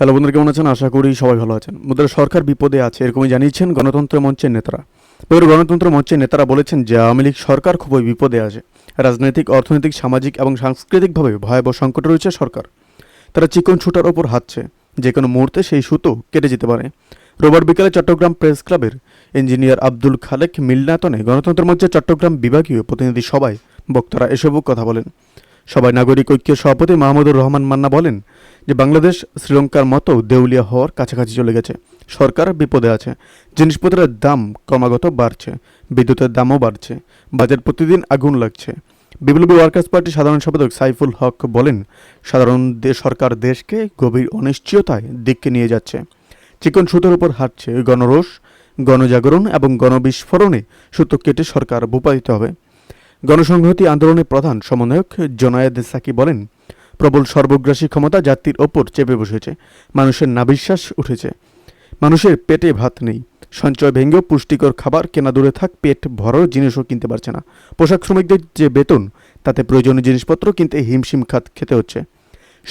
Hello বন্ধুরা, কেমন আছেন? আশা করি সবাই ভালো আছেন। বন্ধুরা, সরকার বিপদে আছে এরকমই জানিয়েছেন গণতন্ত্র মঞ্চের নেতারা। বন্ধুরা, গণতন্ত্র মঞ্চের নেতারা বলেছেন যে আওয়ামী লীগ সরকার খুবই বিপদে আছে। রাজনৈতিক, অর্থনৈতিক, সামাজিক এবং সাংস্কৃতিকভাবে ভয়াবহ সংকটে রয়েছে সরকার। তারা চিকন ছুটার ওপর হাঁটছে, যে কোনো মুহূর্তে সেই সুতো কেটে যেতে পারে। রোববার বিকালে চট্টগ্রাম প্রেস ক্লাবের ইঞ্জিনিয়ার আব্দুল খালেক মিলনায়তনে গণতন্ত্র মঞ্চের চট্টগ্রাম বিভাগীয় প্রতিনিধি সভায় বক্তারা এসবও কথা বলেন। সভায় নাগরিক ঐক্যের সভাপতি মাহমুদুর রহমান মান্না বলেন যে বাংলাদেশ শ্রীলঙ্কার মতো দেউলিয়া হওয়ার কাছাকাছি চলে গেছে। সরকার বিপদে আছে। জিনিসপত্রের দাম ক্রমাগত বাড়ছে, বিদ্যুতের দামও বাড়ছে, বাজার প্রতিদিন আগুন লাগছে। বিপ্লবী ওয়ার্কার্স পার্টির সাধারণ সম্পাদক সাইফুল হক বলেন, সরকার দেশকে গভীর অনিশ্চয়তায় দিককে নিয়ে যাচ্ছে। চিকন সুতোর উপর হাঁটছে। গণরোষ, গণজাগরণ এবং গণবিস্ফোরণে সুতো কেটে সরকার ভূপাতিত হবে। গণসংহতি আন্দোলনের প্রধান সমন্বয়ক জোনায়েদ সাকি বলেন, প্রবল সর্বগ্রাসী ক্ষমতা জাতির ওপর চেপে বসেছে। মানুষের নাবিশ্বাস উঠেছে। মানুষের পেটে ভাত নেই। সঞ্চয় ভেঙেও পুষ্টিকর খাবার কেনা দূরে থাক, পেট ভরার জিনিসও কিনতে পারছে না। পোশাক শ্রমিকদের যে বেতন, তাতে প্রয়োজনীয় জিনিসপত্র কিনতে হিমশিম খেতে হচ্ছে।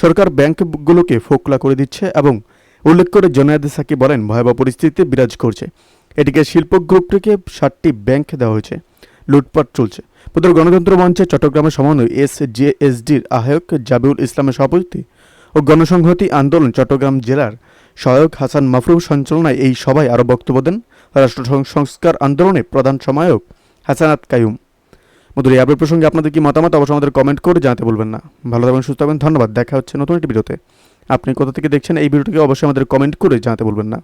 সরকার ব্যাংকগুলোকে ফোকলা করে দিচ্ছে এবং উল্লেখ করে জোনায়েদ সাকি বলেন, ভয়াবহ পরিস্থিতি বিরাজ করছে। এটিকে শিল্প গ্রুপটিকে 7টি ব্যাংক দেওয়া হয়েছে। লুটপাট চলছে। প্রধান গণতন্ত্র মঞ্চে চট্টগ্রামের সমন্বয় এসজেএসডির আহ্বায়ক জাবিউল ইসলামের সভাপতি ও গণসংহতি আন্দোলন চট্টগ্রাম জেলার সহায়ক হাসান মাফরুহ সঞ্চালনায় এই সভায় আরও বক্তব্য দেন রাষ্ট্র সংস্কার আন্দোলনে প্রধান সহায়ক হাসানাত কায়ুম। বন্ধুরা, এই আপডেট প্রসঙ্গে আপনাদের কি মতামত অবশ্যই আমাদের কমেন্ট করে জানাতে বলবেন না। ভালো থাকবেন, সুস্থ থাকবেন। ধন্যবাদ। দেখা হচ্ছে নতুন একটি ভিডিওতে। আপনি কোথা থেকে দেখছেন এই ভিডিওটিকে অবশ্যই আমাদের কমেন্ট করে জানাতে বলবেন না।